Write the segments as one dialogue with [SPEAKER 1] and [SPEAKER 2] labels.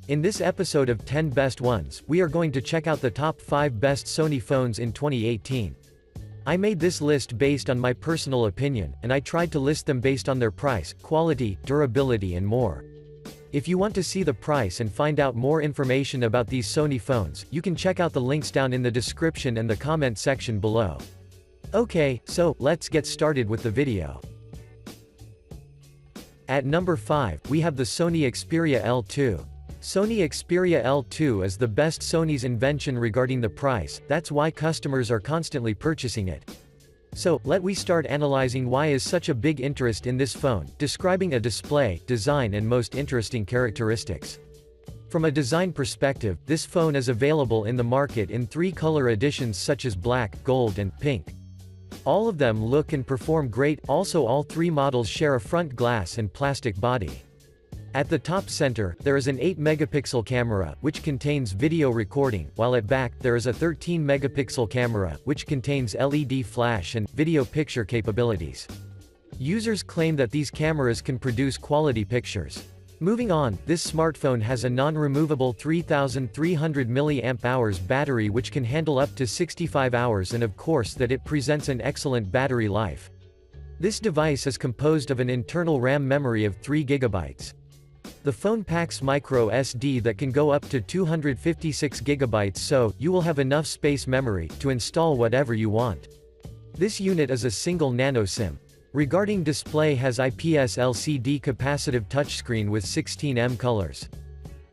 [SPEAKER 1] In this episode of 10 Best Ones, we are going to check out the top 5 best Sony phones in 2018. I made this list based on my personal opinion, and I tried to list them based on their price, quality, durability and more. If you want to see the price and find out more information about these Sony phones, you can check out the links down in the description and the comment section below. Okay, so, let's get started with the video. At number 5, we have the Sony Xperia L2. Sony Xperia L2 is the best Sony's invention regarding the price, that's why customers are constantly purchasing it. So, let we start analyzing why is such a big interest in this phone, describing a display, design and most interesting characteristics. From a design perspective, this phone is available in the market in 3 color editions such as black, gold and pink. All of them look and perform great, also all 3 models share a front glass and plastic body. At the top center, there is an 8-megapixel camera, which contains video recording, while at back, there is a 13-megapixel camera, which contains LED flash and video picture capabilities. Users claim that these cameras can produce quality pictures. Moving on, this smartphone has a non-removable 3300 mAh battery which can handle up to 65 hours and of course that it presents an excellent battery life. This device is composed of an internal RAM memory of 3 GB. The phone packs micro SD that can go up to 256 GB, so you will have enough space memory to install whatever you want. This unit is a single nano SIM. Regarding display, has IPS LCD capacitive touchscreen with 16 colors.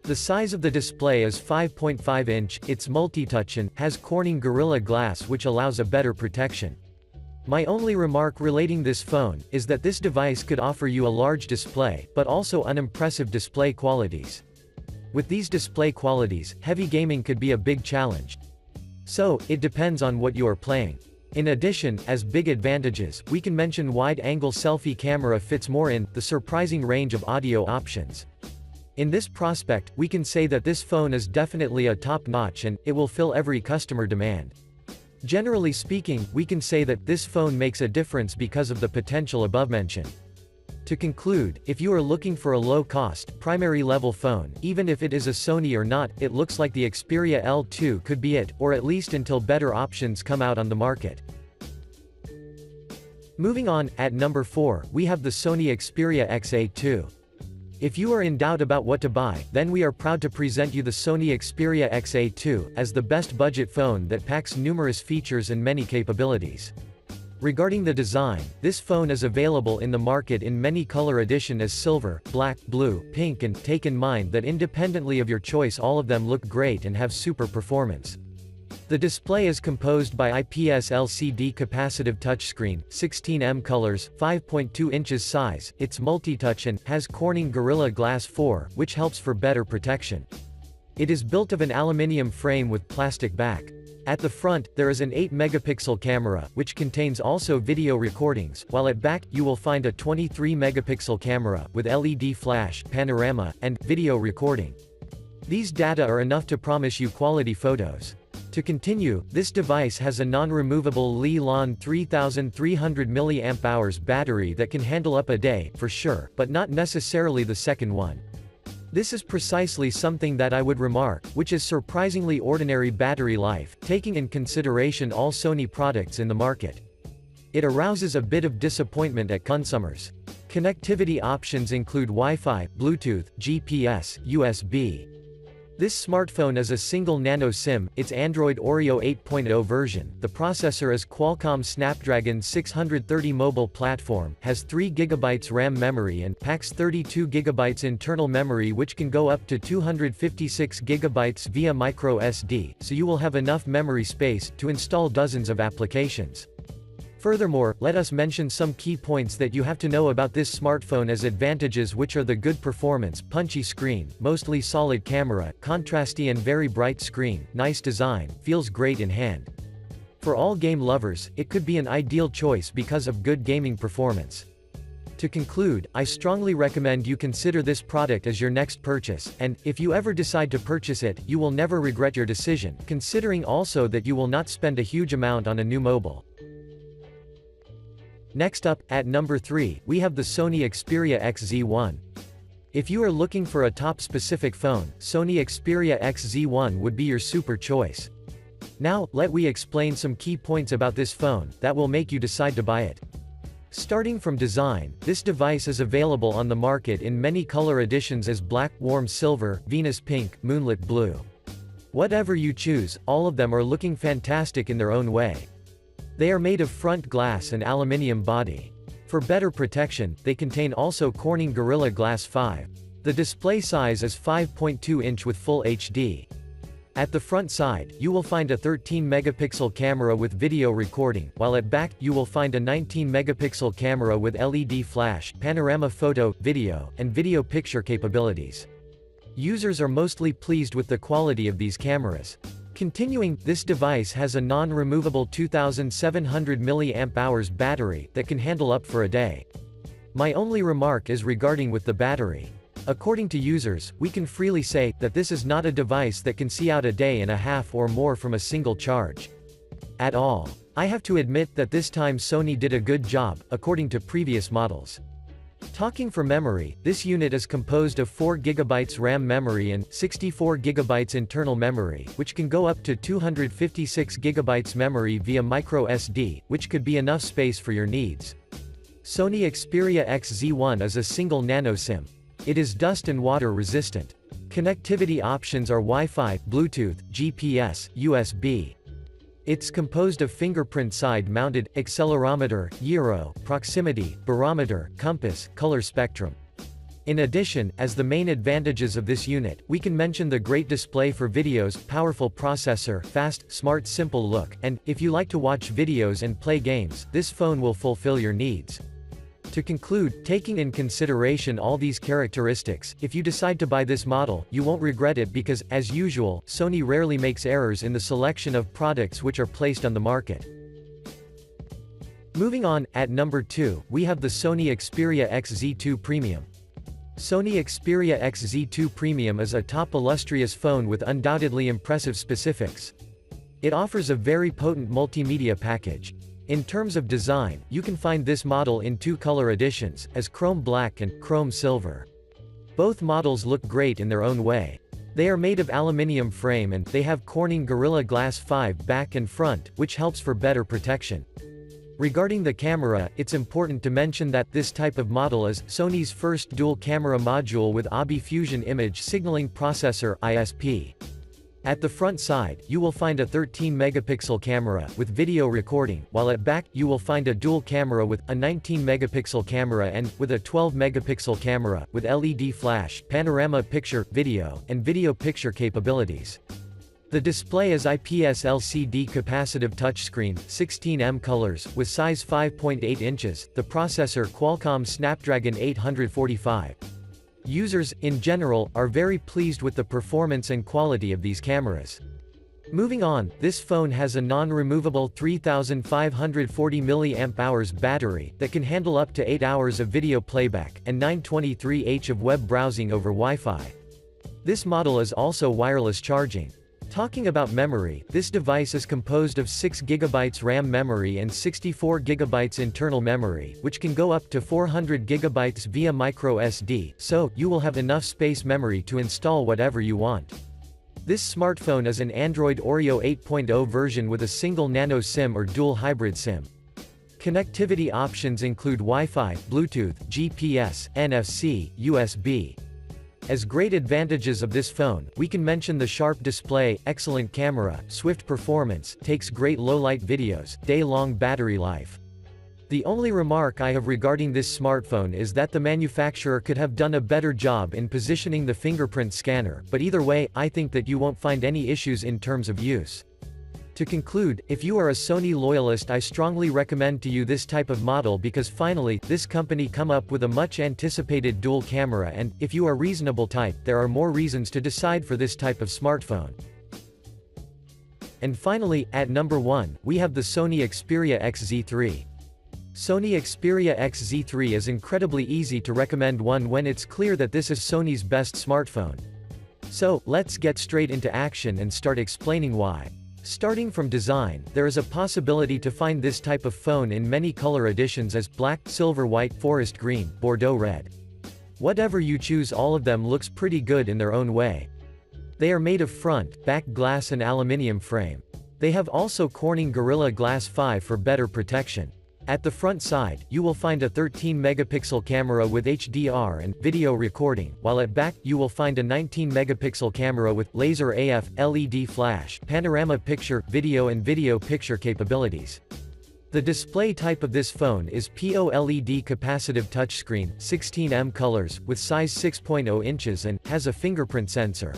[SPEAKER 1] The size of the display is 5.5 inch, it's multi-touch and has Corning Gorilla Glass which allows a better protection. My only remark relating this phone is that this device could offer you a large display, but also unimpressive display qualities. With these display qualities, heavy gaming could be a big challenge. So, it depends on what you are playing. In addition, as big advantages, we can mention wide-angle selfie camera fits more in the surprising range of audio options. In this prospect, we can say that this phone is definitely a top-notch and it will fill every customer demand. Generally speaking, we can say that this phone makes a difference because of the potential above mentioned. To conclude, if you are looking for a low-cost, primary-level phone, even if it is a Sony or not, it looks like the Xperia L2 could be it, or at least until better options come out on the market. Moving on, at number 4, we have the Sony Xperia XA2. If you are in doubt about what to buy, then we are proud to present you the Sony Xperia XA2, as the best budget phone that packs numerous features and many capabilities. Regarding the design, this phone is available in the market in many color edition as silver, black, blue, pink and take in mind that independently of your choice all of them look great and have super performance. The display is composed by IPS LCD capacitive touchscreen, 16 colors, 5.2 inches size, it's multi-touch and has Corning Gorilla Glass 4, which helps for better protection. It is built of an aluminium frame with plastic back. At the front, there is an 8-megapixel camera, which contains also video recordings, while at back, you will find a 23-megapixel camera, with LED flash, panorama, and video recording. These data are enough to promise you quality photos. To continue, this device has a non-removable Li-Lon 3300 mAh battery that can handle up a day, for sure, but not necessarily the second one. This is precisely something that I would remark, which is surprisingly ordinary battery life, taking in consideration all Sony products in the market. It arouses a bit of disappointment at consumers. Connectivity options include Wi-Fi, Bluetooth, GPS, USB. This smartphone is a single nano SIM, it's Android Oreo 8.0 version, the processor is Qualcomm Snapdragon 630 mobile platform, has 3 GB RAM memory and packs 32 GB internal memory which can go up to 256 GB via micro SD, so you will have enough memory space to install dozens of applications. Furthermore, let us mention some key points that you have to know about this smartphone as advantages, which are the good performance, punchy screen, mostly solid camera, contrasty and very bright screen, nice design, feels great in hand. For all game lovers, it could be an ideal choice because of good gaming performance. To conclude, I strongly recommend you consider this product as your next purchase, and, if you ever decide to purchase it, you will never regret your decision, considering also that you will not spend a huge amount on a new mobile. Next up, at number 3, we have the Sony Xperia XZ1. If you are looking for a top-specific phone, Sony Xperia XZ1 would be your super choice. Now, let me explain some key points about this phone that will make you decide to buy it. Starting from design, this device is available on the market in many color editions as black, warm silver, Venus pink, moonlit blue. Whatever you choose, all of them are looking fantastic in their own way. They are made of front glass and aluminium body. For better protection, they contain also Corning Gorilla Glass 5. The display size is 5.2-inch with Full HD. At the front side, you will find a 13-megapixel camera with video recording, while at back, you will find a 19-megapixel camera with LED flash, panorama photo, video, and video picture capabilities. Users are mostly pleased with the quality of these cameras. Continuing, this device has a non-removable 2700 mAh battery that can handle up for a day. My only remark is regarding with the battery. According to users, we can freely say that this is not a device that can see out a day and a half or more from a single charge. At all. I have to admit that this time Sony did a good job, according to previous models. Talking for memory, this unit is composed of 4GB RAM memory and 64GB internal memory, which can go up to 256GB memory via microSD, which could be enough space for your needs. Sony Xperia XZ1 is a single nano SIM. It is dust and water resistant. Connectivity options are Wi-Fi, Bluetooth, GPS, USB. It's composed of fingerprint side-mounted, accelerometer, gyro, proximity, barometer, compass, color spectrum. In addition, as the main advantages of this unit, we can mention the great display for videos, powerful processor, fast, smart simple look, and, if you like to watch videos and play games, this phone will fulfill your needs. To conclude, taking in consideration all these characteristics, if you decide to buy this model, you won't regret it because, as usual, Sony rarely makes errors in the selection of products which are placed on the market. Moving on, at number 2, we have the Sony Xperia XZ2 Premium. Sony Xperia XZ2 Premium is a top illustrious phone with undoubtedly impressive specifics. It offers a very potent multimedia package. In terms of design, you can find this model in two color editions, as Chrome Black and Chrome Silver. Both models look great in their own way. They are made of aluminium frame and they have Corning Gorilla Glass 5 back and front, which helps for better protection. Regarding the camera, it's important to mention that this type of model is Sony's first dual camera module with ABI Fusion Image Signaling Processor (ISP). At the front side, you will find a 13-megapixel camera with video recording, while at back, you will find a dual camera with a 19-megapixel camera and with a 12-megapixel camera with LED flash, panorama picture, video, and video picture capabilities. The display is IPS LCD capacitive touchscreen, 16M colors, with size 5.8 inches, the processor Qualcomm Snapdragon 845. Users, in general, are very pleased with the performance and quality of these cameras. Moving on, this phone has a non-removable 3540 mAh battery that can handle up to 8 hours of video playback, and 923H of web browsing over Wi-Fi. This model is also wireless charging. Talking about memory, this device is composed of 6GB RAM memory and 64GB internal memory, which can go up to 400GB via microSD, so, you will have enough space memory to install whatever you want. This smartphone is an Android Oreo 8.0 version with a single nano SIM or dual hybrid SIM. Connectivity options include Wi-Fi, Bluetooth, GPS, NFC, USB. As great advantages of this phone, we can mention the sharp display, excellent camera, swift performance, takes great low-light videos, day-long battery life. The only remark I have regarding this smartphone is that the manufacturer could have done a better job in positioning the fingerprint scanner, but either way, I think that you won't find any issues in terms of use. To conclude, if you are a Sony loyalist, I strongly recommend to you this type of model because finally, this company come up with a much anticipated dual camera and, if you are reasonable type, there are more reasons to decide for this type of smartphone. And finally, at number 1, we have the Sony Xperia XZ3. Sony Xperia XZ3 is incredibly easy to recommend one when it's clear that this is Sony's best smartphone. So, let's get straight into action and start explaining why. Starting from design, there is a possibility to find this type of phone in many color editions as black, silver white, forest green, Bordeaux red. Whatever you choose, all of them looks pretty good in their own way. They are made of front, back glass and aluminium frame. They have also Corning Gorilla Glass 5 for better protection. At the front side, you will find a 13-megapixel camera with HDR and video recording, while at back, you will find a 19-megapixel camera with laser AF, LED flash, panorama picture, video and video picture capabilities. The display type of this phone is POLED capacitive touchscreen, 16M colors, with size 6.0 inches and has a fingerprint sensor.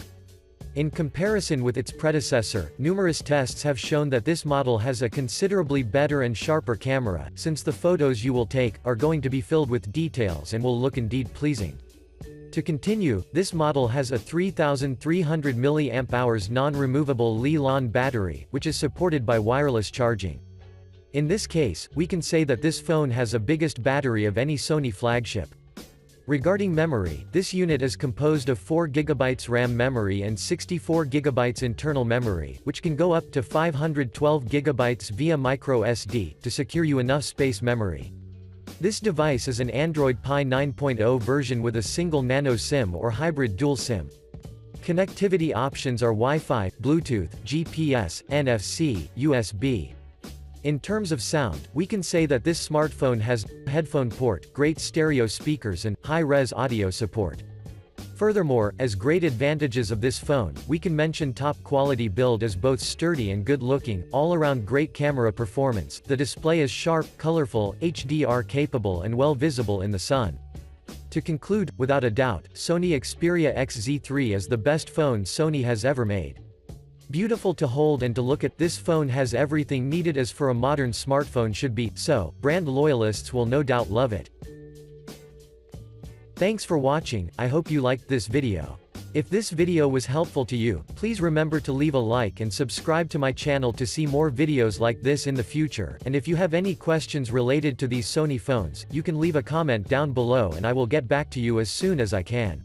[SPEAKER 1] In comparison with its predecessor, numerous tests have shown that this model has a considerably better and sharper camera, since the photos you will take are going to be filled with details and will look indeed pleasing. To continue, this model has a 3300 mAh non-removable Li-LON battery, which is supported by wireless charging. In this case, we can say that this phone has a biggest battery of any Sony flagship. Regarding memory, this unit is composed of 4GB RAM memory and 64GB internal memory, which can go up to 512GB via microSD, to secure you enough space memory. This device is an Android Pie 9.0 version with a single nano SIM or hybrid dual SIM. Connectivity options are Wi-Fi, Bluetooth, GPS, NFC, USB. In terms of sound, we can say that this smartphone has headphone port, great stereo speakers and high-res audio support. Furthermore, as great advantages of this phone, we can mention top quality build as both sturdy and good-looking, all-around great camera performance, the display is sharp, colorful, HDR capable and well visible in the sun. To conclude, without a doubt, Sony Xperia XZ3 is the best phone Sony has ever made. Beautiful to hold and to look at, this phone has everything needed as for a modern smartphone should be, so, brand loyalists will no doubt love it. Thanks for watching, I hope you liked this video. If this video was helpful to you, please remember to leave a like and subscribe to my channel to see more videos like this in the future, and if you have any questions related to these Sony phones, you can leave a comment down below and I will get back to you as soon as I can.